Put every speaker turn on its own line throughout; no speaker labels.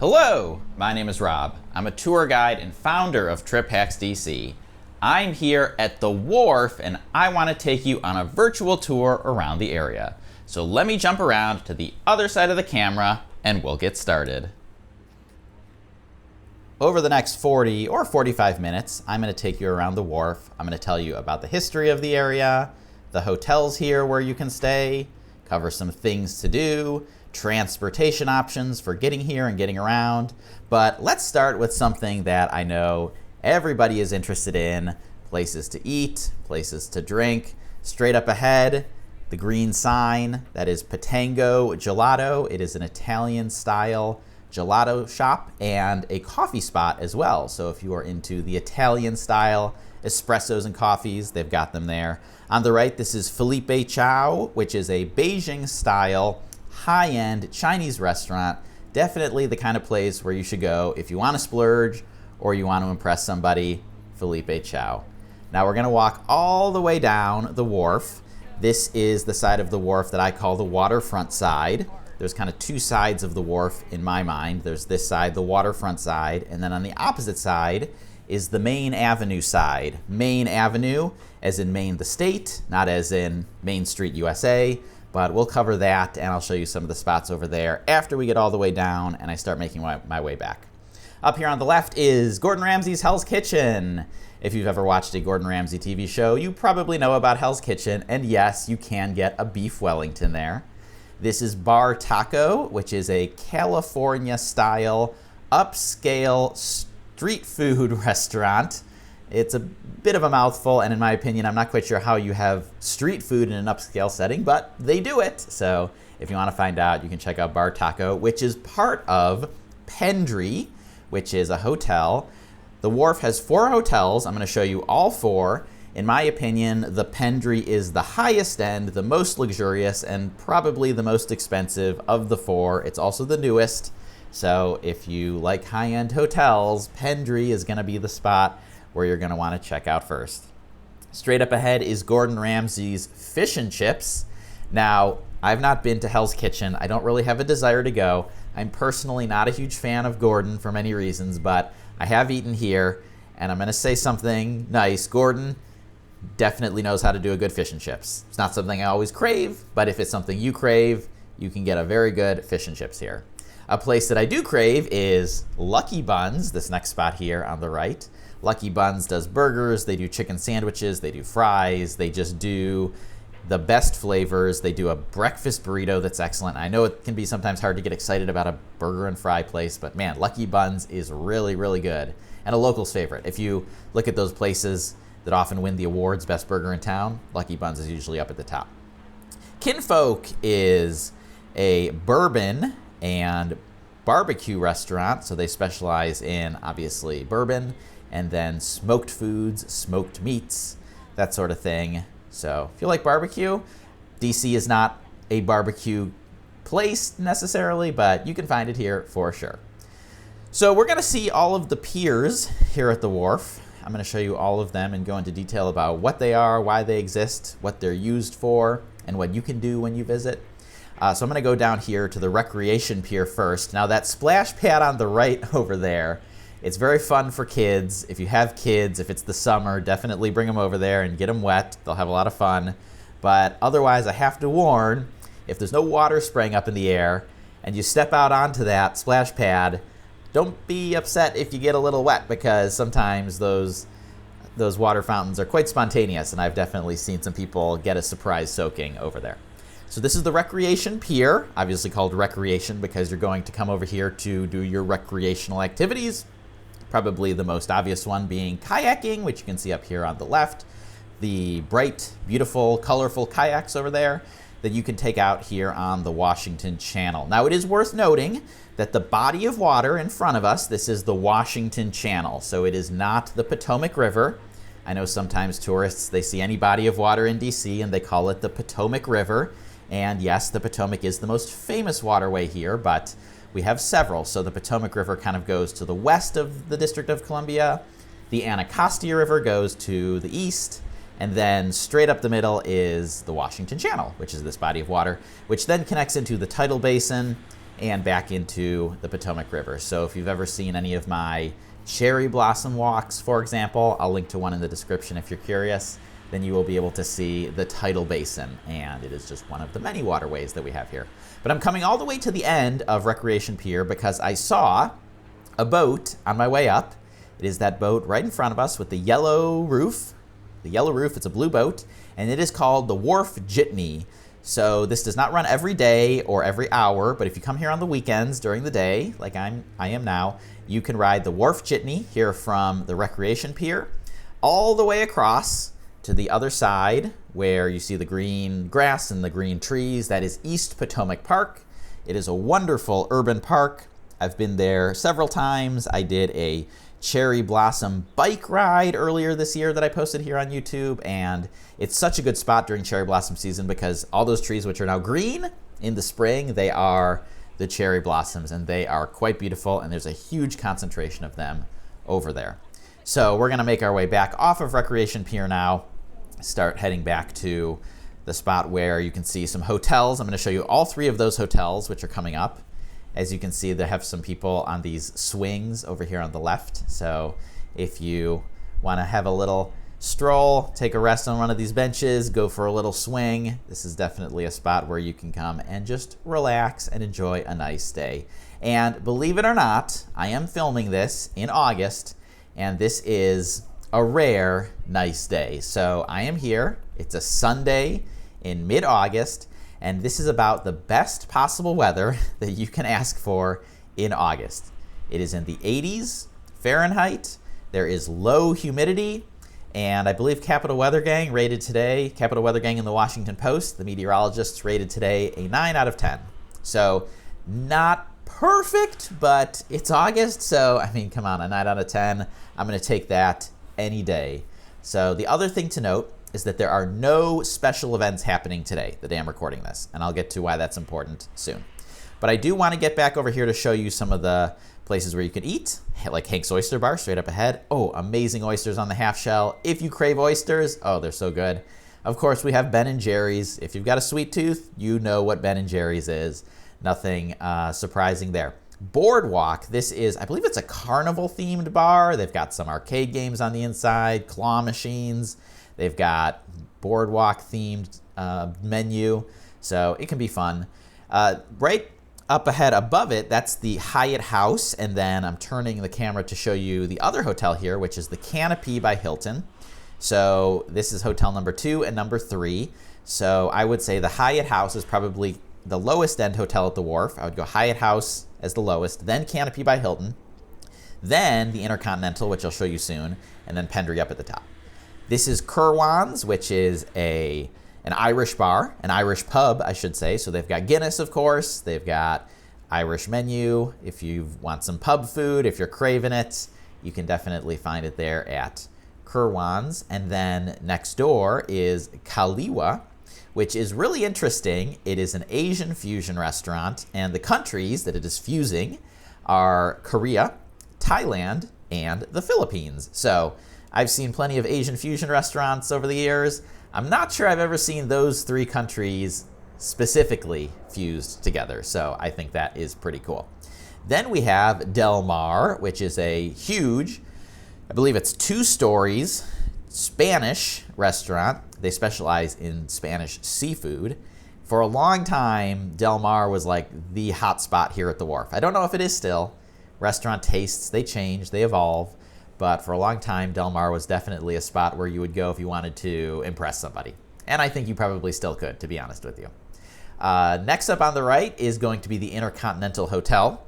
Hello, my name is Rob. I'm a tour guide and founder of Trip Hacks DC. I'm here at the Wharf and I want to take you on a virtual tour around the area. So let me jump around to the other side of the camera and we'll get started. Over the next 40 or 45 minutes, I'm going to take you around the Wharf. I'm going to tell you about the history of the area, the hotels here where you can stay, cover some things to do, transportation options for getting here and getting around. But let's start with something that I know everybody is interested in: places to eat, places to drink. Straight up ahead, the green sign, that is Patango Gelato. It is an Italian style gelato shop and a coffee spot as well. So if you are into the Italian style espressos and coffees, they've got them there. On the right, this is Felipe Chow, which is a Beijing style high-end Chinese restaurant. Definitely the kind of place where you should go if you want to splurge or you want to impress somebody. Felipe Chow. Now we're going to walk all the way down the Wharf. This is the side of the Wharf that I call the waterfront side. There's kind of two sides of the Wharf in my mind. There's this side, the waterfront side, and then on the opposite side is the Main Avenue side. Main Avenue, as in Maine the state, not as in Main Street, USA. But we'll cover that, and I'll show you some of the spots over there after we get all the way down and I start making my way back. Up here on the left is Gordon Ramsay's Hell's Kitchen. If you've ever watched a Gordon Ramsay TV show, you probably know about Hell's Kitchen, and yes, you can get a beef Wellington there. This is Bar Taco, which is a California-style, upscale street food restaurant. It's a bit of a mouthful, and in my opinion, I'm not quite sure how you have street food in an upscale setting, but they do it. So if you want to find out, you can check out Bar Taco, which is part of Pendry, which is a hotel. The Wharf has 4 hotels. I'm going to show you all 4. In my opinion, the Pendry is the highest end, the most luxurious, and probably the most expensive of the 4. It's also the newest. So if you like high-end hotels, Pendry is going to be the spot where you're going to want to check out first. Straight up ahead is Gordon Ramsay's Fish and Chips. Now, I've not been to Hell's Kitchen. I don't really have a desire to go. I'm personally not a huge fan of Gordon for many reasons, but I have eaten here, and I'm going to say something nice. Gordon definitely knows how to do a good fish and chips. It's not something I always crave, but if it's something you crave, you can get a very good fish and chips here. A place that I do crave is Lucky Buns, this next spot here on the right. Lucky Buns does burgers, they do chicken sandwiches, they do fries, they just do the best flavors. They do a breakfast burrito that's excellent. I know it can be sometimes hard to get excited about a burger and fry place, but man, Lucky Buns is really, really good. And a local's favorite. If you look at those places that often win the awards, best burger in town, Lucky Buns is usually up at the top. Kinfolk is a bourbon and barbecue restaurant, so they specialize in, obviously, bourbon, and then smoked foods, smoked meats, that sort of thing. So if you like barbecue, DC is not a barbecue place necessarily, but you can find it here for sure. So we're going to see all of the piers here at the Wharf. I'm going to show you all of them and go into detail about what they are, why they exist, what they're used for, and what you can do when you visit. So I'm going to go down here to the Recreation Pier first. Now that splash pad on the right over there, it's very fun for kids. If you have kids, if it's the summer, definitely bring them over there and get them wet. They'll have a lot of fun. But otherwise, I have to warn, if there's no water spraying up in the air and you step out onto that splash pad, don't be upset if you get a little wet, because sometimes those water fountains are quite spontaneous, and I've definitely seen some people get a surprise soaking over there. So this is the Recreation Pier, obviously called Recreation because you're going to come over here to do your recreational activities. Probably the most obvious one being kayaking, which you can see up here on the left. The bright, beautiful, colorful kayaks over there that you can take out here on the Washington Channel. Now, it is worth noting that the body of water in front of us, this is the Washington Channel, so it is not the Potomac River. I know sometimes tourists, they see any body of water in DC and they call it the Potomac River. And yes, the Potomac is the most famous waterway here, but we have several. So the Potomac River kind of goes to the west of the District of Columbia. The Anacostia River goes to the east. And then straight up the middle is the Washington Channel, which is this body of water, which then connects into the tidal basin and back into the Potomac River. So if you've ever seen any of my cherry blossom walks, for example, I'll link to one in the description if you're curious, then you will be able to see the tidal basin, and it is just one of the many waterways that we have here. But I'm coming all the way to the end of Recreation Pier because I saw a boat on my way up. It is that boat right in front of us with the yellow roof. The yellow roof, it's a blue boat, and it is called the Wharf Jitney. So this does not run every day or every hour, but if you come here on the weekends during the day, like I am now, you can ride the Wharf Jitney here from the Recreation Pier all the way across to the other side where you see the green grass and the green trees. That is East Potomac Park. It is a wonderful urban park. I've been there several times. I did a cherry blossom bike ride earlier this year that I posted here on YouTube, and it's such a good spot during cherry blossom season because all those trees which are now green in the spring, they are the cherry blossoms, and they are quite beautiful, and there's a huge concentration of them over there. So we're gonna make our way back off of Recreation Pier now, start heading back to the spot where you can see some hotels. I'm gonna show you all three of those hotels which are coming up. As you can see, they have some people on these swings over here on the left. So if you wanna have a little stroll, take a rest on one of these benches, go for a little swing, this is definitely a spot where you can come and just relax and enjoy a nice day. And believe it or not, I am filming this in August, and this is a rare nice day. So I am here, it's a Sunday in mid-August, and this is about the best possible weather that you can ask for in August. It is in the 80s Fahrenheit, there is low humidity, and I believe Capital Weather Gang rated today, Capital Weather Gang in the Washington Post, the meteorologists rated today a 9 out of 10. So not perfect, but it's August, so I mean, come on, a 9 out of 10. I'm gonna take that any day. So the other thing to note is that there are no special events happening today, the day I'm recording this, and I'll get to why that's important soon. But I do want to get back over here to show you some of the places where you can eat, like Hank's Oyster Bar straight up ahead. Oh, amazing oysters on the half shell. If you crave oysters, oh, they're so good. Of course, we have Ben & Jerry's. If you've got a sweet tooth, you know what Ben & Jerry's is. Nothing surprising there. Boardwalk, this is, I believe it's a carnival themed bar. They've got some arcade games on the inside, claw machines. They've got boardwalk themed menu, so it can be fun. Right up ahead above it, that's the Hyatt House, and then I'm turning the camera to show you the other hotel here, which is the Canopy by Hilton. So this is hotel number 2 and number 3. So I would say the Hyatt House is probably the lowest end hotel at the Wharf. I would go Hyatt House as the lowest, then Canopy by Hilton, then the Intercontinental, which I'll show you soon, and then Pendry up at the top. This is Kirwan's, which is an Irish bar, an Irish pub, I should say. So they've got Guinness, of course. They've got Irish menu. If you want some pub food, if you're craving it, you can definitely find it there at Kirwan's. And then next door is Kaliwa, which is really interesting. It is an Asian fusion restaurant, and the countries that it is fusing are Korea, Thailand, and the Philippines. So I've seen plenty of Asian fusion restaurants over the years. I'm not sure I've ever seen those 3 countries specifically fused together, so I think that is pretty cool. Then we have Del Mar, which is a huge, I believe it's 2 stories, Spanish restaurant. They specialize in Spanish seafood. For a long time, Del Mar was like the hot spot here at the Wharf. I don't know if it is still. Restaurant tastes, they change, they evolve. But for a long time, Del Mar was definitely a spot where you would go if you wanted to impress somebody. And I think you probably still could, to be honest with you. Next up on the right is going to be the Intercontinental Hotel.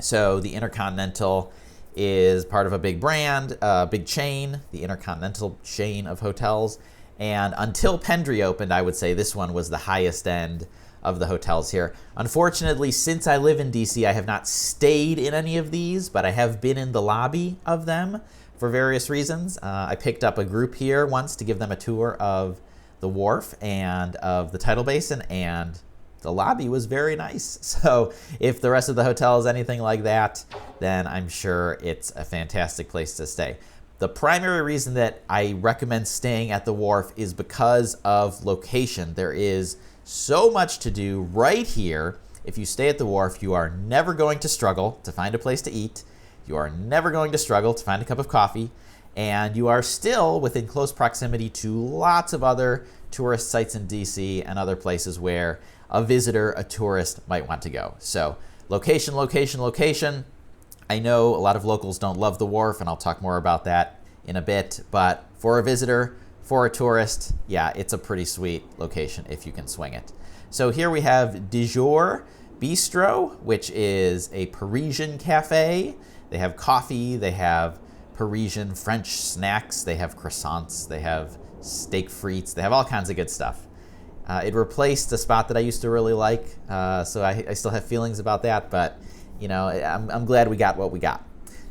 So the Intercontinental is part of a big brand, big chain, the Intercontinental chain of hotels. And until Pendry opened, I would say this one was the highest end of the hotels here. Unfortunately, since I live in DC, I have not stayed in any of these, but I have been in the lobby of them for various reasons. I picked up a group here once to give them a tour of the Wharf and of the tidal basin, and the lobby was very nice. So if the rest of the hotel is anything like that, then I'm sure it's a fantastic place to stay. The primary reason that I recommend staying at the Wharf is because of location. There is so much to do right here. if you stay at the Wharf, you are never going to struggle to find a place to eat. You are never going to struggle to find a cup of coffee. And you are still within close proximity to lots of other tourist sites in DC and other places where a visitor, a tourist might want to go. So location, location, location. I know a lot of locals don't love the Wharf, and I'll talk more about that in a bit. But for a visitor, for a tourist, yeah, it's a pretty sweet location if you can swing it. So here we have Du Jour Bistro, which is a Parisian cafe. They have coffee, they have Parisian French snacks, they have croissants, they have steak frites, they have all kinds of good stuff. It replaced a spot that I used to really like, so I still have feelings about that, but you know, I'm glad we got what we got.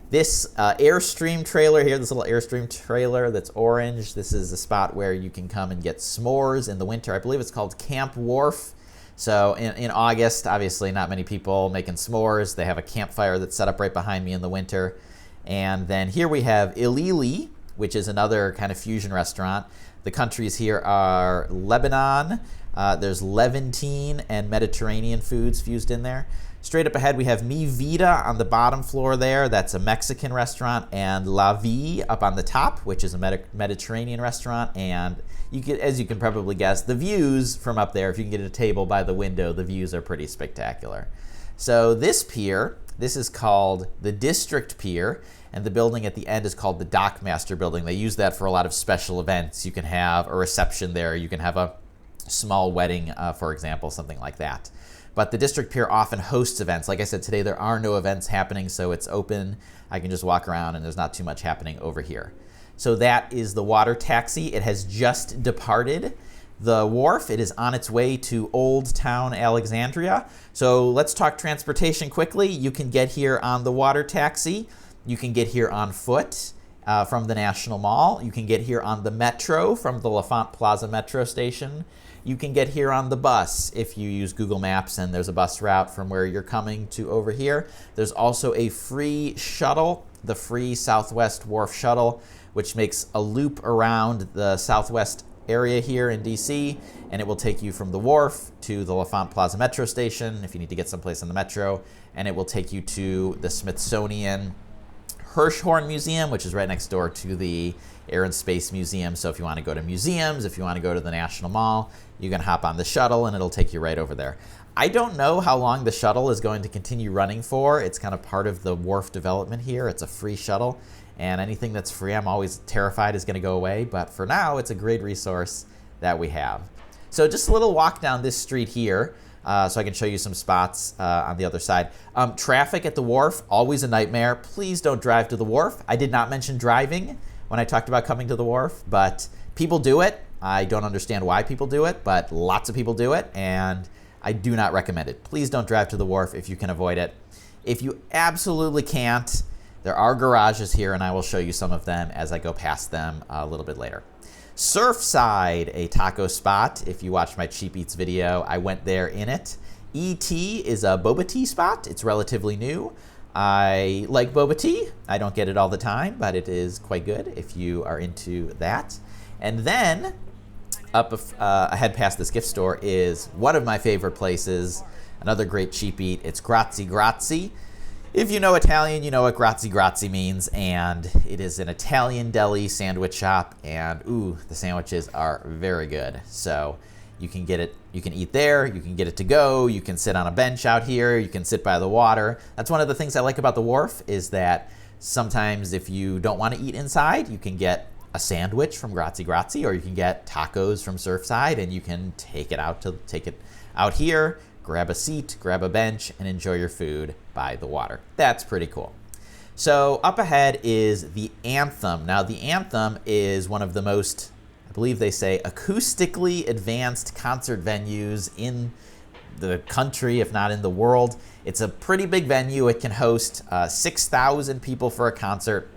This Airstream trailer here, this little Airstream trailer that's orange, this is a spot where you can come and get s'mores in the winter. I believe it's called Camp Wharf. So in August, obviously not many people making s'mores. They have a campfire that's set up right behind me in the winter. And then here we have Ilili, which is another kind of fusion restaurant. The countries here are Lebanon, there's Levantine and Mediterranean foods fused in there. Straight up ahead, we have Mi Vida on the bottom floor there. That's a Mexican restaurant. And La Vie up on the top, which is a Mediterranean restaurant. And you can, as you can probably guess, the views from up there, if you can get a table by the window, the views are pretty spectacular. So this pier, this is called the District Pier, and the building at the end is called the Dockmaster Building. They use that for a lot of special events. You can have a reception there. You can have a small wedding, for example, something like that. But the District Pier often hosts events. Like I said, today there are no events happening, so it's open. I can just walk around, and there's not too much happening over here. So that is the water taxi. It has just departed the Wharf. It is on its way to Old Town Alexandria. So let's talk transportation quickly. You can get here on the water taxi. You can get here on foot from the National Mall. You can get here on the metro from the L'Enfant Plaza metro station. You can get here on the bus if you use Google Maps and there's a bus route from where you're coming to over here. There's also a free shuttle, the free Southwest Wharf shuttle, which makes a loop around the Southwest area here in DC, and it will take you from the Wharf to the L'Enfant Plaza metro station if you need to get someplace on the metro, and it will take you to the Smithsonian Hirshhorn Museum, which is right next door to the Air and Space Museum. So if you want to go to museums, if you want to go to the National Mall, you can hop on the shuttle and it'll take you right over there. I don't know how long the shuttle is going to continue running for. It's kind of part of the Wharf development here. It's a free shuttle, and anything that's free I'm always terrified is going to go away. But for now, it's a great resource that we have. So just a little walk down this street here. So I can show you some spots on the other side. Traffic at the Wharf, always a nightmare. Please don't drive to the Wharf. I did not mention driving when I talked about coming to the Wharf, but people do it. I don't understand why people do it, but lots of people do it, and I do not recommend it. Please don't drive to the Wharf if you can avoid it. If you absolutely can't, there are garages here, and I will show you some of them as I go past them a little bit later. Surfside, a taco spot. If you watched my Cheap Eats video, I went there in it. ET is a boba tea spot. It's relatively new. I like boba tea. I don't get it all the time, but it is quite good if you are into that. And then up ahead past this gift store is one of my favorite places, another great cheap eat. It's Grazie Grazie. If you know Italian, you know what Grazie Grazie means, and it is an Italian deli sandwich shop, and ooh, the sandwiches are very good. So you can get it, you can eat there, you can get it to go, you can sit on a bench out here, you can sit by the water. That's one of the things I like about the Wharf, is that sometimes if you don't want to eat inside, you can get a sandwich from Grazie Grazie, or you can get tacos from Surfside, and you can take it out here, grab a seat, grab a bench, and enjoy your food by the water. That's pretty cool. So up ahead is the Anthem. Now the Anthem is one of the most, I believe they say, acoustically advanced concert venues in the country, if not in the world. It's a pretty big venue. It can host 6,000 people for a concert.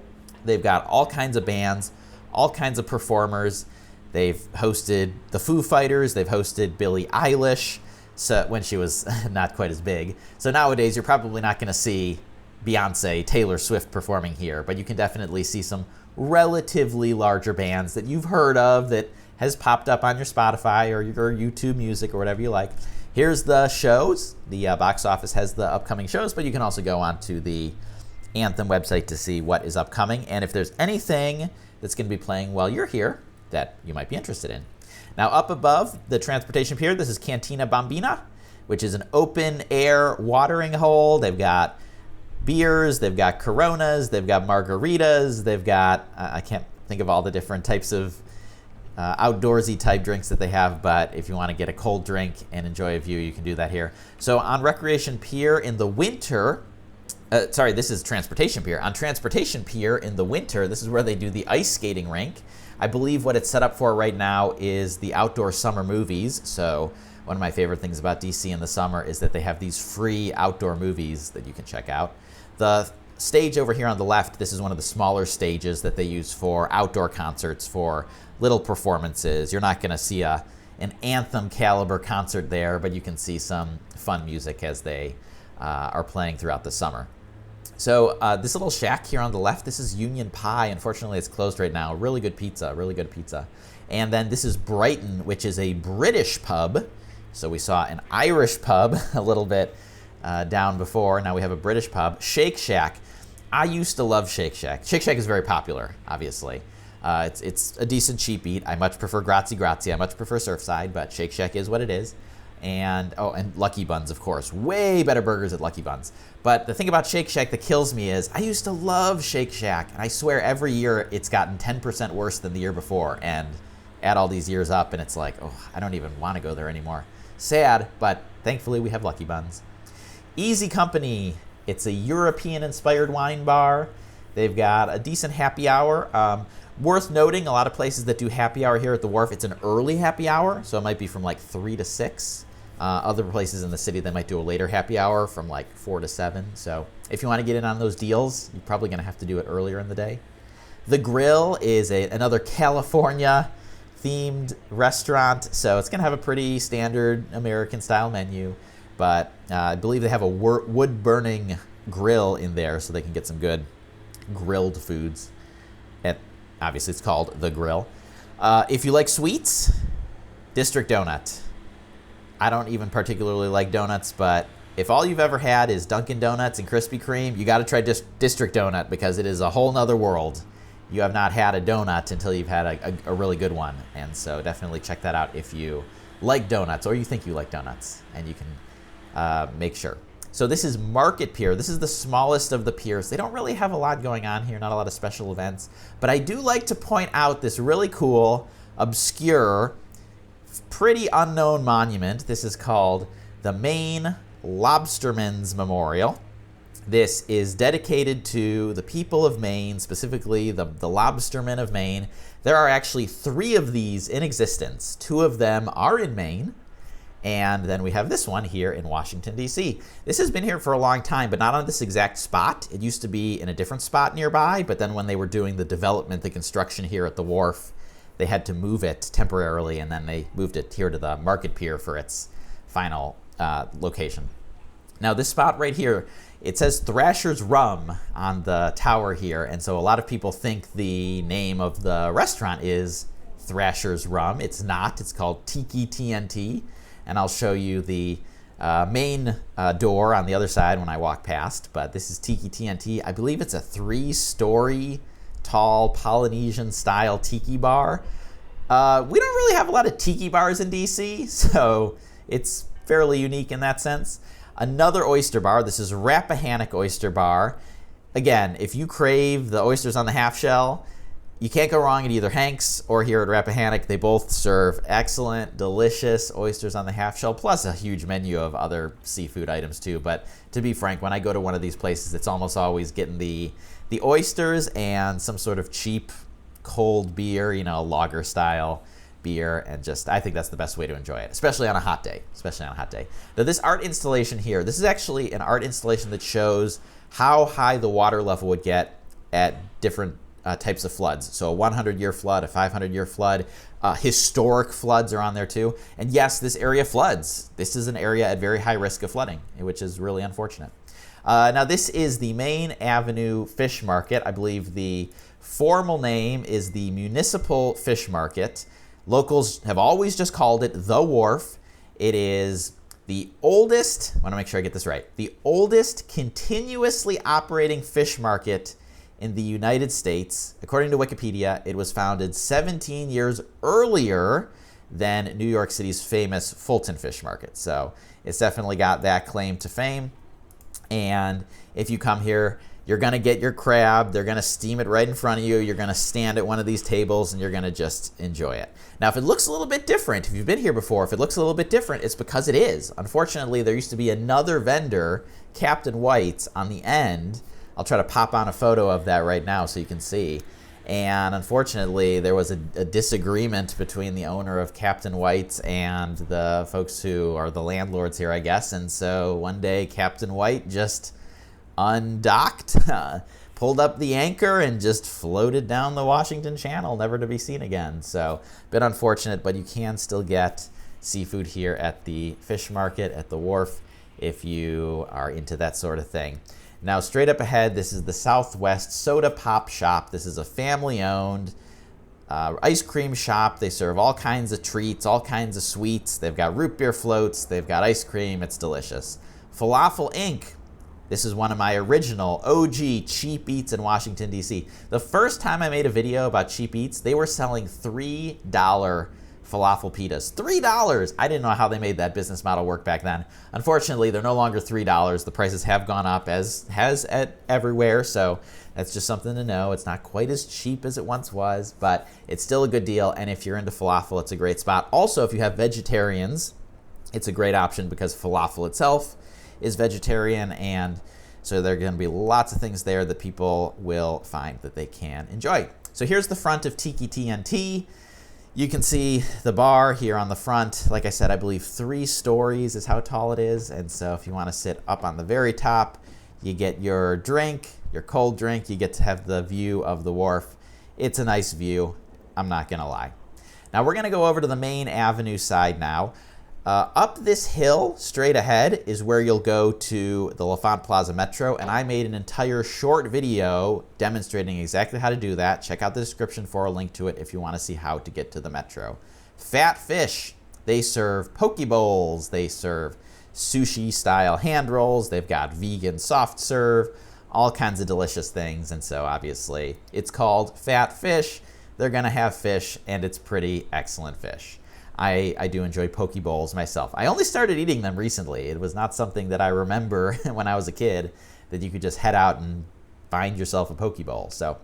They've got all kinds of bands, all kinds of performers. They've hosted the Foo Fighters. They've hosted Billie Eilish, so when she was not quite as big. So nowadays, you're probably not going to see Beyonce, Taylor Swift performing here, but you can definitely see some relatively larger bands that you've heard of, that has popped up on your Spotify or your YouTube Music or whatever you like. Here's the shows. The box office has the upcoming shows, but you can also go onto the Anthem website to see what is upcoming and if there's anything that's going to be playing while you're here that you might be interested in. Now, up above the transportation pier, this is Cantina Bambina, which is an open-air watering hole. They've got beers, they've got Coronas, they've got margaritas, they've got, I can't think of all the different types of outdoorsy type drinks that they have, but if you want to get a cold drink and enjoy a view, you can do that here. So on Recreation Pier in the winter, this is Transportation Pier. On Transportation Pier in the winter, this is where they do the ice skating rink. I believe what it's set up for right now is the outdoor summer movies. So one of my favorite things about DC in the summer is that they have these free outdoor movies that you can check out. The stage over here on the left, this is one of the smaller stages that they use for outdoor concerts, for little performances. You're not going to see an Anthem caliber concert there, but you can see some fun music as they are playing throughout the summer. So this little shack here on the left, this is Union Pie. Unfortunately, it's closed right now. Really good pizza, really good pizza. And then this is Brighton, which is a British pub. So we saw an Irish pub a little bit down before. Now we have a British pub. Shake Shack. I used to love Shake Shack. Shake Shack is very popular, obviously. It's a decent cheap eat. I much prefer Grazie Grazie. I much prefer Surfside, but Shake Shack is what it is. And Lucky Buns, of course. Way better burgers at Lucky Buns. But the thing about Shake Shack that kills me is I used to love Shake Shack, and I swear every year it's gotten 10% worse than the year before. And add all these years up, and it's like, oh, I don't even want to go there anymore. Sad, but thankfully we have Lucky Buns. Easy Company. It's a European-inspired wine bar. They've got a decent happy hour. Worth noting, a lot of places that do happy hour here at the Wharf, it's an early happy hour, so it might be from like 3 to 6. Other places in the city, they might do a later happy hour from like 4 to 7. So if you want to get in on those deals, you're probably going to have to do it earlier in the day. The Grill is another California-themed restaurant, so it's going to have a pretty standard American-style menu. But I believe they have a wood-burning grill in there, so they can get some good grilled foods. Obviously, it's called The Grill. If you like sweets, District Donut. I don't even particularly like donuts, but if all you've ever had is Dunkin' Donuts and Krispy Kreme, you got to try District Donut because it is a whole nother world. You have not had a donut until you've had a really good one. And so definitely check that out if you like donuts or you think you like donuts, and you can make sure. So this is Market Pier. This is the smallest of the piers. They don't really have a lot going on here, not a lot of special events. But I do like to point out this really cool, obscure, pretty unknown monument. This is called the Maine Lobstermen's Memorial. This is dedicated to the people of Maine, specifically the lobstermen of Maine. There are actually 3 of these in existence. 2 of them are in Maine. And then we have this one here in Washington, D.C. This has been here for a long time, but not on this exact spot. It used to be in a different spot nearby, but then when they were doing the development, the construction here at the Wharf, they had to move it temporarily, and then they moved it here to the Market Pier for its final location. Now, this spot right here, it says Thrasher's Rum on the tower here, and so a lot of people think the name of the restaurant is Thrasher's Rum. It's not. It's called Tiki TNT. And I'll show you the main door on the other side when I walk past. But this is Tiki TNT. I believe it's a 3-story tall Polynesian-style tiki bar. We don't really have a lot of tiki bars in DC, so it's fairly unique in that sense. Another oyster bar. This is Rappahannock Oyster Bar. Again, if you crave the oysters on the half shell, you can't go wrong at either Hank's or here at Rappahannock. They both serve excellent, delicious oysters on the half shell, plus a huge menu of other seafood items too. But to be frank, when I go to one of these places, it's almost always getting the oysters and some sort of cheap cold beer, lager style beer, and I think that's the best way to enjoy it, especially on a hot day. Now, this art installation here, this is actually an art installation that shows how high the water level would get at different types of floods. So a 100-year flood, a 500-year flood, historic floods are on there too. And yes, this area floods. This is an area at very high risk of flooding, which is really unfortunate. Now this is the Main Avenue Fish Market. I believe the formal name is the Municipal Fish Market. Locals have always just called it the Wharf. It is The oldest, I want to make sure I get this right, the oldest continuously operating fish market in the United States. According to Wikipedia, it was founded 17 years earlier than New York City's famous Fulton Fish Market. So it's definitely got that claim to fame. And if you come here, you're going to get your crab. They're going to steam it right in front of you. You're going to stand at one of these tables and you're going to just enjoy it. Now, if it looks a little bit different, if you've been here before, if it looks a little bit different, it's because it is. Unfortunately, there used to be another vendor, Captain White's, on the end. I'll try to pop on a photo of that right now so you can see. And unfortunately, there was a disagreement between the owner of Captain White's and the folks who are the landlords here, I guess. And so one day, Captain White just undocked, pulled up the anchor, and just floated down the Washington Channel, never to be seen again. So a bit unfortunate, but you can still get seafood here at the fish market, at the wharf, if you are into that sort of thing. Now, straight up ahead, this is the Southwest Soda Pop Shop. This is a family-owned ice cream shop. They serve all kinds of treats, all kinds of sweets. They've got root beer floats. They've got ice cream. It's delicious. Falafel Inc. This is one of my original OG cheap eats in Washington, D.C. The first time I made a video about cheap eats, they were selling $3 falafel pitas. $3! I didn't know how they made that business model work back then. Unfortunately, they're no longer $3. The prices have gone up, as has at everywhere, so that's just something to know. It's not quite as cheap as it once was, but it's still a good deal, and if you're into falafel, it's a great spot. Also, if you have vegetarians, it's a great option because falafel itself is vegetarian, and so there are going to be lots of things there that people will find that they can enjoy. So here's the front of Tiki TNT. You can see the bar here on the front. Like I said, I believe 3 stories is how tall it is, and so if you want to sit up on the very top, you get your drink, your cold drink, you get to have the view of the wharf. It's a nice view, I'm not going to lie. Now we're going to go over to the Main Avenue side now. Up this hill, straight ahead, is where you'll go to the LaFont Plaza Metro, and I made an entire short video demonstrating exactly how to do that. Check out the description for a link to it if you want to see how to get to the Metro. Fat Fish, they serve poke bowls, they serve sushi-style hand rolls, they've got vegan soft serve, all kinds of delicious things, and so obviously it's called Fat Fish. They're going to have fish, and it's pretty excellent fish. I do enjoy poke bowls myself. I only started eating them recently. It was not something that I remember when I was a kid, that you could just head out and find yourself a poke bowl. So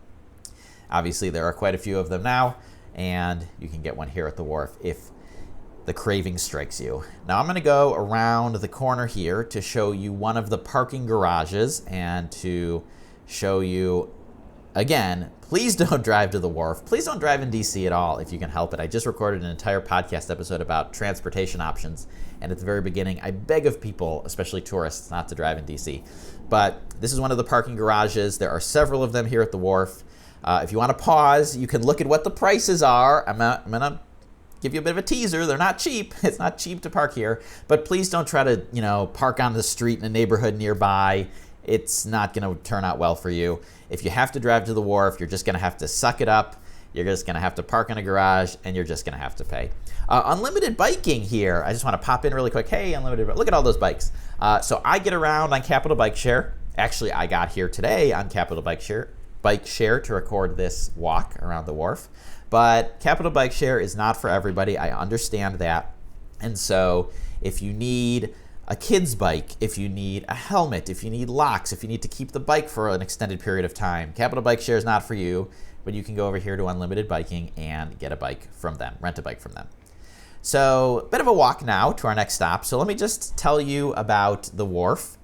obviously there are quite a few of them now, and you can get one here at the wharf if the craving strikes you. Now I'm going to go around the corner here to show you one of the parking garages and to show you, again, please don't drive to the wharf. Please don't drive in DC at all if you can help it. I just recorded an entire podcast episode about transportation options, and at the very beginning, I beg of people, especially tourists, not to drive in DC. But this is one of the parking garages. There are several of them here at the wharf. If you want to pause, you can look at what the prices are. I'm going to give you a bit of a teaser. They're not cheap. It's not cheap to park here. But please don't try to, park on the street in a neighborhood nearby. It's not going to turn out well for you. If you have to drive to the wharf, you're just going to have to suck it up. You're just going to have to park in a garage, and you're just going to have to pay. Unlimited biking here. I just want to pop in really quick. Hey, unlimited. Look at all those bikes. So I get around on Capital Bike Share. Actually, I got here today on Capital Bike Share to record this walk around the wharf. But Capital Bike Share is not for everybody. I understand that. And so if you need a kid's bike, if you need a helmet, if you need locks, if you need to keep the bike for an extended period of time, Capital Bike Share is not for you, but you can go over here to Unlimited Biking and get a bike from them, rent a bike from them. So a bit of a walk now to our next stop. So let me just tell you about the wharf.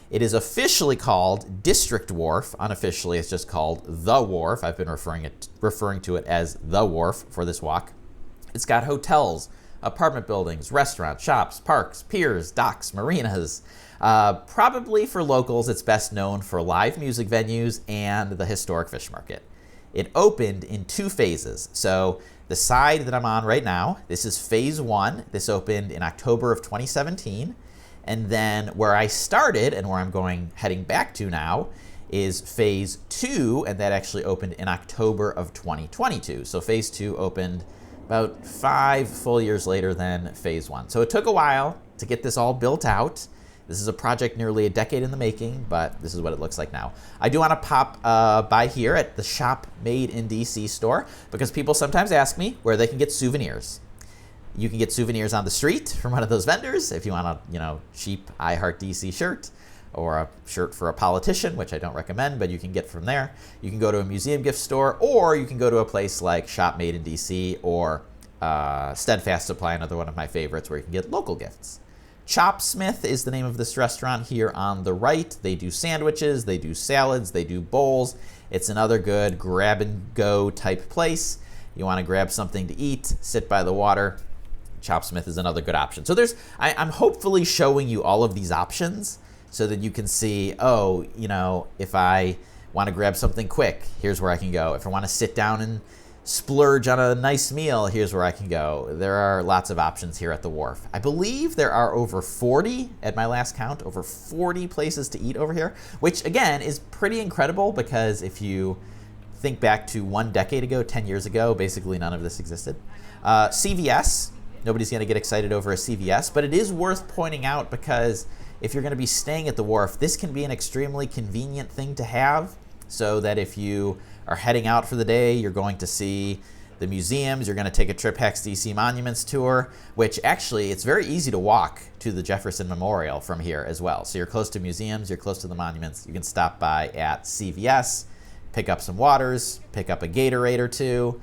It is officially called District Wharf. Unofficially, it's just called The Wharf. I've been referring to it as The Wharf for this walk. It's got hotels, apartment buildings, restaurants, shops, parks, piers, docks, marinas. Probably for locals, it's best known for live music venues and the historic fish market. It opened in 2 phases. So the side that I'm on right now, this is phase 1. This opened in October of 2017. And then where I started and where I'm heading back to now is phase 2, and that actually opened in October of 2022. So phase 2 opened about 5 full years later than phase 1. So it took a while to get this all built out. This is a project nearly a decade in the making, but this is what it looks like now. I do want to pop by here at the Shop Made in DC store because people sometimes ask me where they can get souvenirs. You can get souvenirs on the street from one of those vendors if you want a, cheap I Heart DC shirt or a shirt for a politician, which I don't recommend, but you can get from there. You can go to a museum gift store, or you can go to a place like Shop Made in DC or Steadfast Supply, another one of my favorites, where you can get local gifts. Chopsmith is the name of this restaurant here on the right. They do sandwiches, they do salads, they do bowls. It's another good grab and go type place. You want to grab something to eat, sit by the water. Chopsmith is another good option. So I'm hopefully showing you all of these options so that you can see, if I want to grab something quick, here's where I can go. If I want to sit down and splurge on a nice meal, here's where I can go. There are lots of options here at the Wharf. I believe there are over 40, at my last count, over 40 places to eat over here, which again is pretty incredible because if you think back to 1 decade ago, 10 years ago, basically none of this existed. CVS, nobody's going to get excited over a CVS, but it is worth pointing out because if you're going to be staying at the Wharf, this can be an extremely convenient thing to have so that if you are heading out for the day, you're going to see the museums, you're going to take a Trip Hacks DC Monuments tour, which actually it's very easy to walk to the Jefferson Memorial from here as well. So you're close to museums, you're close to the monuments. You can stop by at CVS, pick up some waters, pick up a Gatorade or two.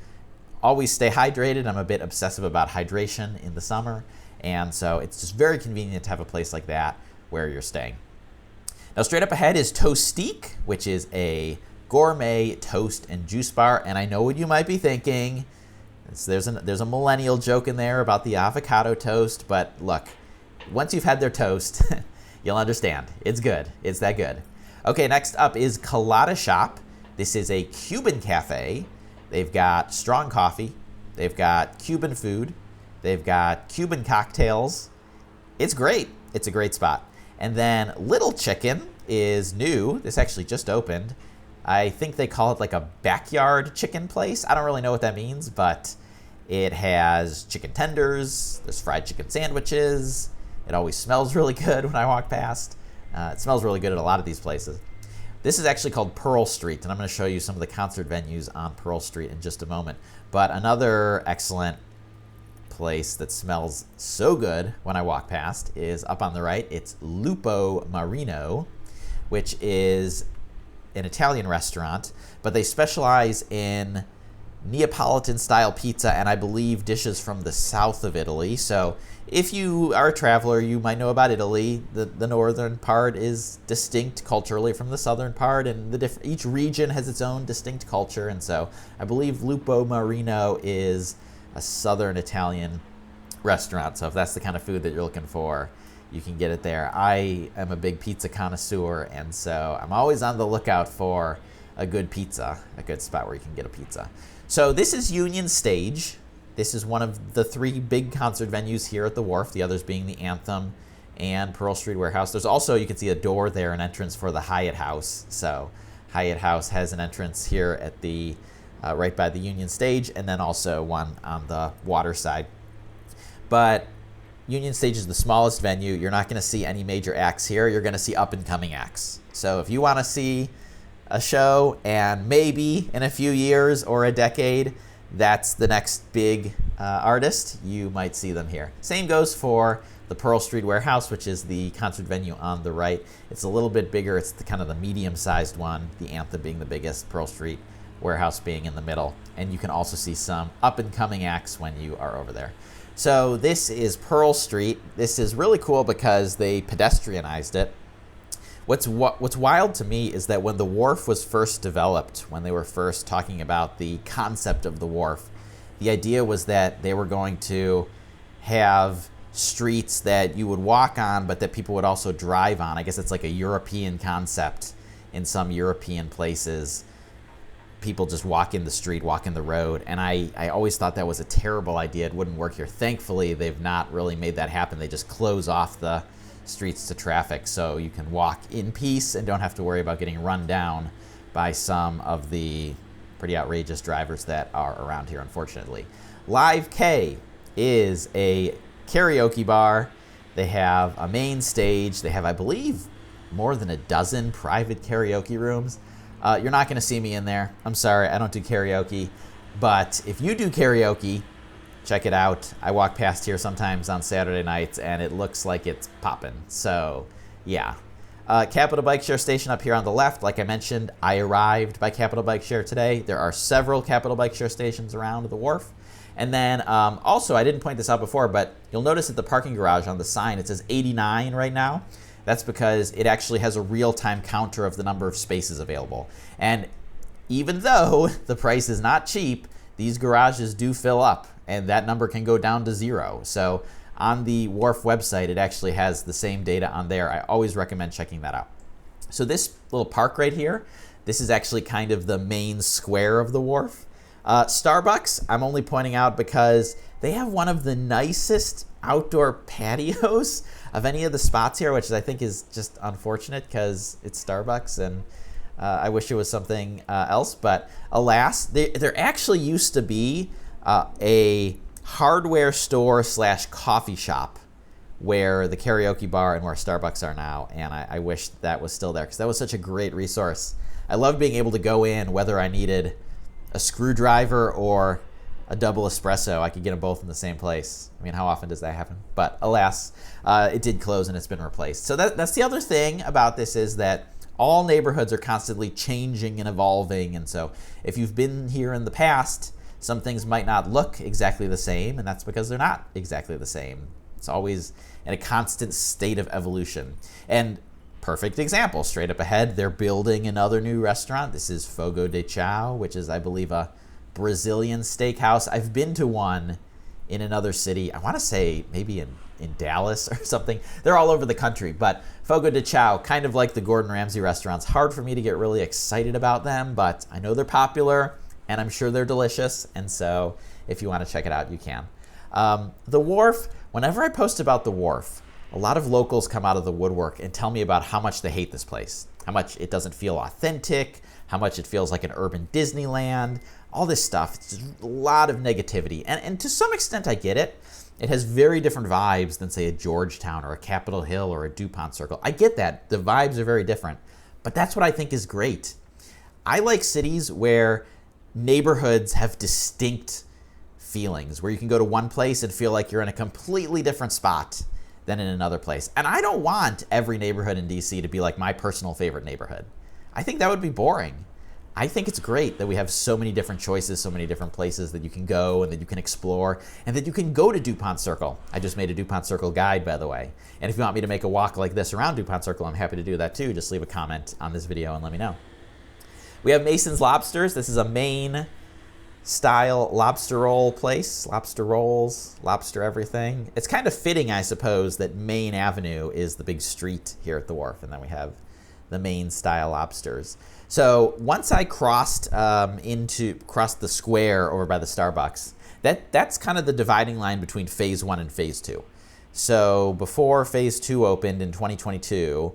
Always stay hydrated. I'm a bit obsessive about hydration in the summer, and so it's just very convenient to have a place like that where you're staying. Now straight up ahead is Toastique, which is a gourmet toast and juice bar, and I know what you might be thinking. There's a millennial joke in there about the avocado toast, but look, once you've had their toast, you'll understand. It's good. It's that good. Okay, next up is Colada Shop. This is a Cuban cafe. They've got strong coffee. They've got Cuban food. They've got Cuban cocktails. It's great. It's a great spot. And then Little Chicken is new. This actually just opened. I think they call it like a backyard chicken place. I don't really know what that means, but it has chicken tenders. There's fried chicken sandwiches. It always smells really good when I walk past. It smells really good at a lot of these places. This is actually called Pearl Street, and I'm going to show you some of the concert venues on Pearl Street in just a moment. But another excellent place that smells so good when I walk past is up on the right. It's Lupo Marino, which is an Italian restaurant, but they specialize in Neapolitan-style pizza and I believe dishes from the south of Italy. So if you are a traveler, you might know about Italy. The northern part is distinct culturally from the southern part, and each region has its own distinct culture. And so I believe Lupo Marino is a southern Italian restaurant. So if that's the kind of food that you're looking for, you can get it there. I am a big pizza connoisseur, and so I'm always on the lookout for a good pizza, a good spot where you can get a pizza. So this is Union Stage. This is one of the 3 big concert venues here at the Wharf, the others being the Anthem and Pearl Street Warehouse. There's also, you can see a door there, an entrance for the Hyatt House. So Hyatt House has an entrance here at the right by the Union Stage, and then also one on the water side. But Union Stage is the smallest venue. You're not going to see any major acts here. You're going to see up-and-coming acts. So if you want to see a show and maybe in a few years or a decade, that's the next big artist, you might see them here. Same goes for the Pearl Street Warehouse, which is the concert venue on the right. It's a little bit bigger. It's kind of the medium-sized one, the Anthem being the biggest, Pearl Street Warehouse being in the middle. And you can also see some up-and-coming acts when you are over there. So this is Pearl Street. This is really cool because they pedestrianized it. What's wild to me is that when the Wharf was first developed, when they were first talking about the concept of the Wharf, the idea was that they were going to have streets that you would walk on, but that people would also drive on. I guess it's like a European concept in some European places. People just walk in the street, walk in the road, and I always thought that was a terrible idea. It wouldn't work here. Thankfully, they've not really made that happen. They just close off the streets to traffic so you can walk in peace and don't have to worry about getting run down by some of the pretty outrageous drivers that are around here, unfortunately. Live K is a karaoke bar They have a main stage. They have, I believe, more than a dozen private karaoke rooms. You're not going to see me in there. I'm sorry, I don't do karaoke. But if you do karaoke, check it out. I walk past here sometimes on Saturday nights, and it looks like it's popping. So, yeah. Capital Bike Share Station up here on the left. Like I mentioned, I arrived by Capital Bike Share today. There are several Capital Bike Share stations around the wharf. And then also, I didn't point this out before, but you'll notice at the parking garage on the sign, it says 89 right now. That's because it actually has a real-time counter of the number of spaces available. And even though the price is not cheap, these garages do fill up, and that number can go down to 0. So on the Wharf website, it actually has the same data on there. I always recommend checking that out. So this little park right here, this is actually kind of the main square of the wharf. Starbucks, I'm only pointing out because they have one of the nicest outdoor patios of any of the spots here, which I think is just unfortunate because it's Starbucks, and I wish it was something else. But alas, there actually used to be a hardware store / coffee shop where the karaoke bar and where Starbucks are now, and I wish that was still there because that was such a great resource. I love being able to go in whether I needed a screwdriver or a double espresso. I could get them both in the same place. I mean, how often does that happen? But alas, it did close and it's been replaced. So that's the other thing about this, is that all neighborhoods are constantly changing and evolving. And so if you've been here in the past, some things might not look exactly the same, and that's because they're not exactly the same. It's always in a constant state of evolution. And perfect example, straight up ahead, they're building another new restaurant. This is Fogo de Chao, which is, I believe, a Brazilian steakhouse. I've been to one in another city. I want to say maybe in Dallas or something. They're all over the country, but Fogo de Chao, kind of like the Gordon Ramsay restaurants, hard for me to get really excited about them, but I know they're popular and I'm sure they're delicious. And so if you want to check it out, you can. The Wharf, whenever I post about the Wharf, a lot of locals come out of the woodwork and tell me about how much they hate this place, how much it doesn't feel authentic, how much it feels like an urban Disneyland, all this stuff. It's just a lot of negativity. And to some extent, I get it. It has very different vibes than, say, a Georgetown or a Capitol Hill or a DuPont Circle. I get that. The vibes are very different. But that's what I think is great. I like cities where neighborhoods have distinct feelings, where you can go to one place and feel like you're in a completely different spot than in another place. And I don't want every neighborhood in DC to be like my personal favorite neighborhood. I think that would be boring. I think it's great that we have so many different choices, so many different places that you can go and that you can explore, and that you can go to DuPont Circle. I just made a DuPont Circle guide, by the way. And if you want me to make a walk like this around DuPont Circle, I'm happy to do that too. Just leave a comment on this video and let me know. We have Mason's Lobsters. This is a Maine style lobster roll place. Lobster rolls, lobster everything. It's kind of fitting, I suppose, that Main Avenue is the big street here at the Wharf, and then we have the Maine style lobsters. So once I crossed the square over by the Starbucks, that's kind of the dividing line between Phase 1 and Phase 2. So before Phase 2 opened in 2022,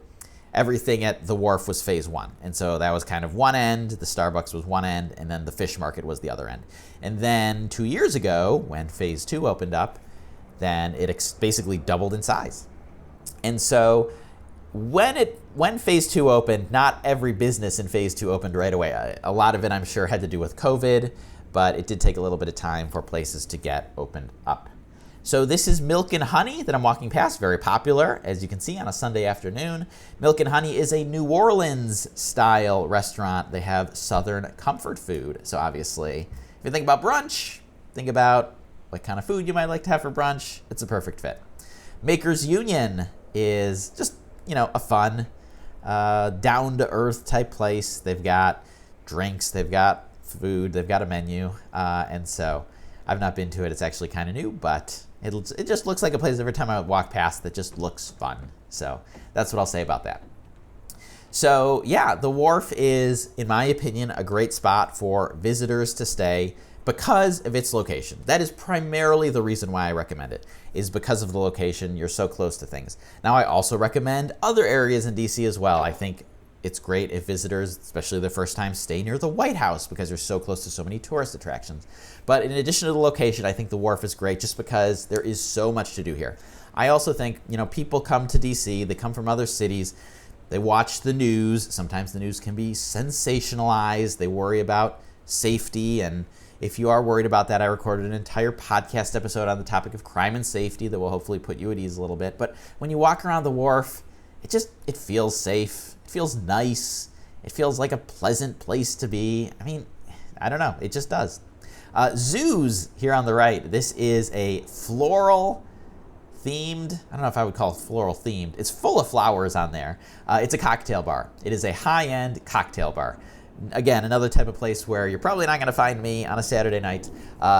everything at the Wharf was Phase 1. And so that was kind of one end, the Starbucks was one end, and then the fish market was the other end. And then 2 years ago, when Phase 2 opened up, then it basically doubled in size. And so when Phase 2 opened, not every business in Phase 2 opened right away. A lot of it, I'm sure, had to do with COVID, but it did take a little bit of time for places to get opened up. So this is Milk and Honey that I'm walking past, very popular, as you can see, on a Sunday afternoon. Milk and Honey is a New Orleans-style restaurant. They have Southern comfort food. So obviously, if you think about brunch, think about what kind of food you might like to have for brunch. It's a perfect fit. Makers Union is just, a fun, down-to-earth type place. They've got drinks, they've got food, they've got a menu, and so I've not been to it. It's actually kind of new, but it just looks like a place every time I walk past that just looks fun. So that's what I'll say about that. So yeah, the Wharf is, in my opinion, a great spot for visitors to stay because of its location. That is primarily the reason why I recommend it, is because of the location. You're so close to things. Now, I also recommend other areas in DC as well. I think it's great if visitors, especially the first time, stay near the White House because you're so close to so many tourist attractions. But in addition to the location, I think the Wharf is great just because there is so much to do here. I also think, people come to DC, they come from other cities, they watch the news. Sometimes the news can be sensationalized. They worry about safety. And if you are worried about that, I recorded an entire podcast episode on the topic of crime and safety that will hopefully put you at ease a little bit. But when you walk around the wharf, it feels safe. It feels nice. It feels like a pleasant place to be. I mean, I don't know. It just does. Zoos here on the right. This is a floral themed, I don't know if I would call it floral themed. It's full of flowers on there. It's a cocktail bar. It is a high-end cocktail bar. Again, another type of place where you're probably not going to find me on a Saturday night.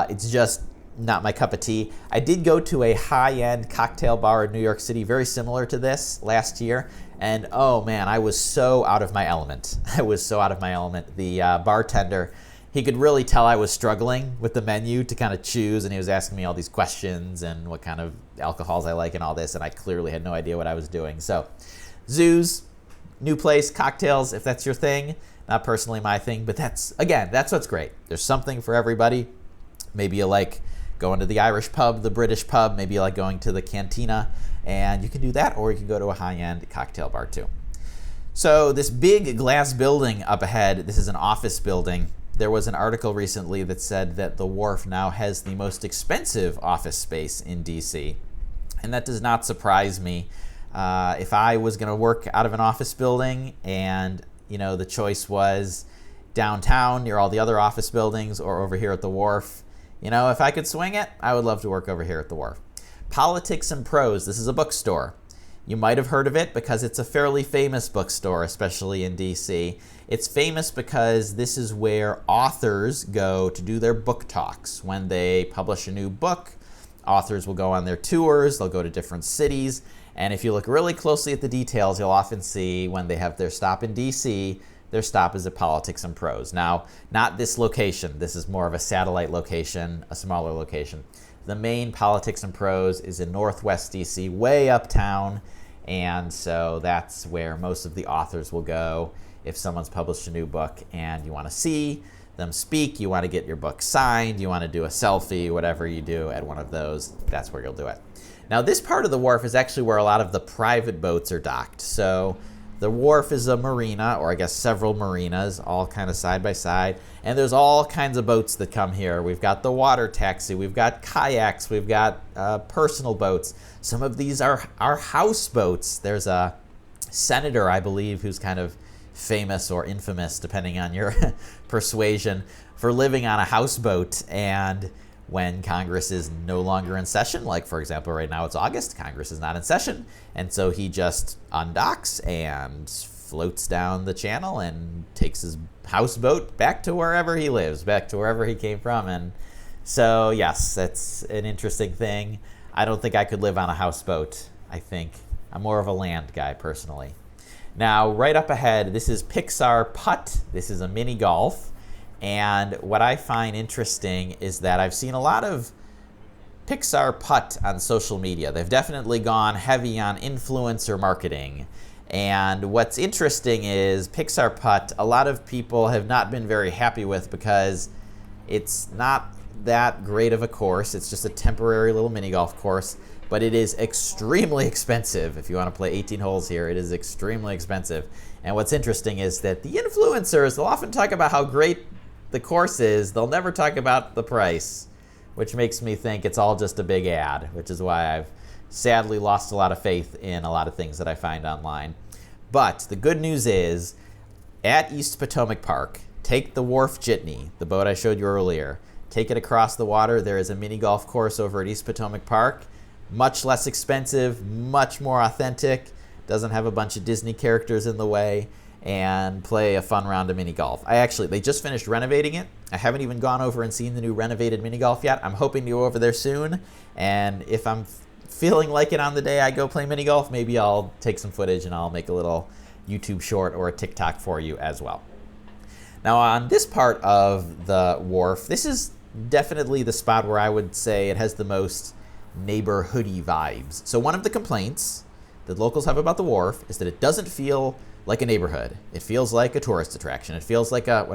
It's just not my cup of tea. I did go to a high-end cocktail bar in New York City, very similar to this last year. And oh man, I was so out of my element. The bartender, he could really tell I was struggling with the menu to kind of choose, and he was asking me all these questions and what kind of alcohols I like and all this, and I clearly had no idea what I was doing. So, zoos, new place, cocktails, if that's your thing. Not personally my thing, but that's what's great. There's something for everybody. Maybe you like going to the Irish pub, the British pub, maybe you like going to the cantina, and you can do that, or you can go to a high-end cocktail bar too. So this big glass building up ahead, this is an office building. There was an article recently that said that the Wharf now has the most expensive office space in DC. And that does not surprise me. If I was going to work out of an office building and, the choice was downtown near all the other office buildings or over here at the Wharf, if I could swing it, I would love to work over here at the Wharf. Politics and Prose, this is a bookstore. You might have heard of it because it's a fairly famous bookstore, especially in DC. It's famous because this is where authors go to do their book talks. When they publish a new book, authors will go on their tours, they'll go to different cities, and if you look really closely at the details, you'll often see when they have their stop in DC, their stop is at Politics and Prose. Now, not this location. This is more of a satellite location, a smaller location. The main Politics and Prose is in Northwest DC, way uptown, and so that's where most of the authors will go if someone's published a new book and you want to see them speak, you want to get your book signed, you want to do a selfie, whatever you do at one of those, that's where you'll do it. Now, this part of the wharf is actually where a lot of the private boats are docked. So the wharf is a marina, or I guess several marinas, all kind of side by side. And there's all kinds of boats that come here. We've got the water taxi, we've got kayaks, we've got personal boats. Some of these are houseboats. There's a senator, I believe, who's kind of famous or infamous, depending on your persuasion, for living on a houseboat. And when Congress is no longer in session, like for example right now it's August, Congress is not in session, and so he just undocks and floats down the channel and takes his houseboat back to wherever he lives, back to wherever he came from. And so yes, that's an interesting thing. I don't think I could live on a houseboat. I think I'm more of a land guy personally. Now right up ahead, this is Pixar Putt. This is a mini golf. And what I find interesting is that I've seen a lot of Pixar Putt on social media. They've definitely gone heavy on influencer marketing. And what's interesting is Pixar Putt, a lot of people have not been very happy with because it's not that great of a course. It's just a temporary little mini golf course, but it is extremely expensive. If you want to play 18 holes here, it is extremely expensive. And what's interesting is that the influencers, they'll often talk about how great the course is, they'll never talk about the price, which makes me think it's all just a big ad, which is why I've sadly lost a lot of faith in a lot of things that I find online. But the good news is, at East Potomac Park, take the Wharf Jitney, the boat I showed you earlier, take it across the water. There is a mini golf course over at East Potomac Park, much less expensive, much more authentic, doesn't have a bunch of Disney characters in the way, and play a fun round of mini golf. They just finished renovating it. I haven't even gone over and seen the new renovated mini golf yet. I'm hoping to go over there soon, and if I'm feeling like it on the day I go play mini golf, maybe I'll take some footage and I'll make a little YouTube short or a TikTok for you as well. Now on this part of the wharf, this is definitely the spot where I would say it has the most neighborhoody vibes. So one of the complaints that locals have about the wharf is that it doesn't feel like a neighborhood. It feels like a tourist attraction. It feels like an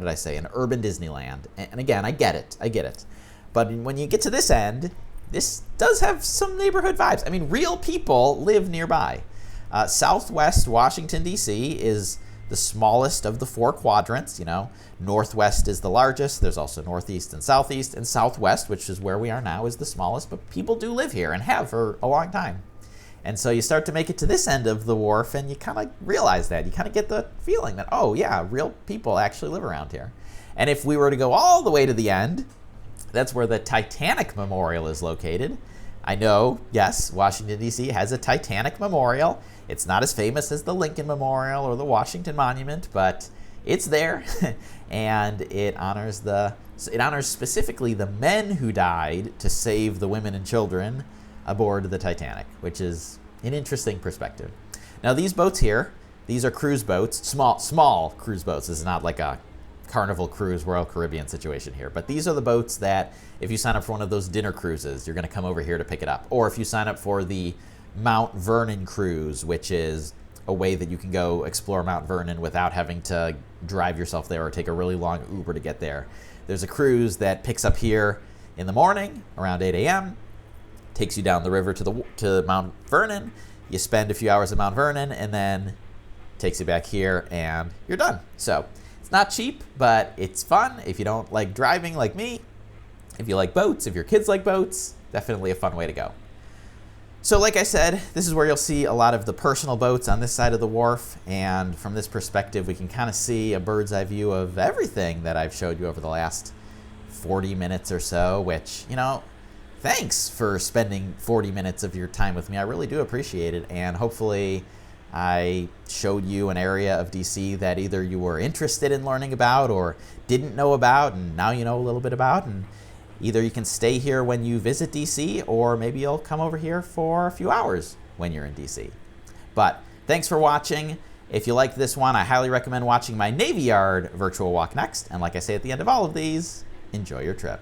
urban Disneyland. And again, I get it. But when you get to this end, this does have some neighborhood vibes. I mean, real people live nearby. Southwest Washington, D.C. is the smallest of the 4 quadrants. You know, northwest is the largest. There's also northeast and southeast, and southwest, which is where we are now, is the smallest. But people do live here and have for a long time. And so you start to make it to this end of the wharf, and you kind of realize that. You kind of get the feeling that, oh yeah, real people actually live around here. And if we were to go all the way to the end, that's where the Titanic Memorial is located. I know, yes, Washington, D.C. has a Titanic Memorial. It's not as famous as the Lincoln Memorial or the Washington Monument, but it's there, and it honors specifically the men who died to save the women and children aboard the Titanic, which is an interesting perspective. Now, these boats here, these are cruise boats, small cruise boats. This is not like a Carnival Cruise Royal Caribbean situation here, but these are the boats that if you sign up for one of those dinner cruises, you're going to come over here to pick it up. Or if you sign up for the Mount Vernon cruise, which is a way that you can go explore Mount Vernon without having to drive yourself there or take a really long Uber to get there. There's a cruise that picks up here in the morning around 8 a.m., takes you down the river to Mount Vernon. You spend a few hours at Mount Vernon, and then takes you back here, and you're done. So it's not cheap, but it's fun. If you don't like driving like me, if you like boats, if your kids like boats, definitely a fun way to go. So like I said, this is where you'll see a lot of the personal boats on this side of the wharf, and from this perspective, we can kind of see a bird's eye view of everything that I've showed you over the last 40 minutes or so, which, you know, thanks for spending 40 minutes of your time with me. I really do appreciate it, and hopefully I showed you an area of DC that either you were interested in learning about or didn't know about, and now you know a little bit about, and either you can stay here when you visit DC, or maybe you'll come over here for a few hours when you're in DC. But thanks for watching. If you liked this one, I highly recommend watching my Navy Yard virtual walk next. And like I say at the end of all of these, enjoy your trip.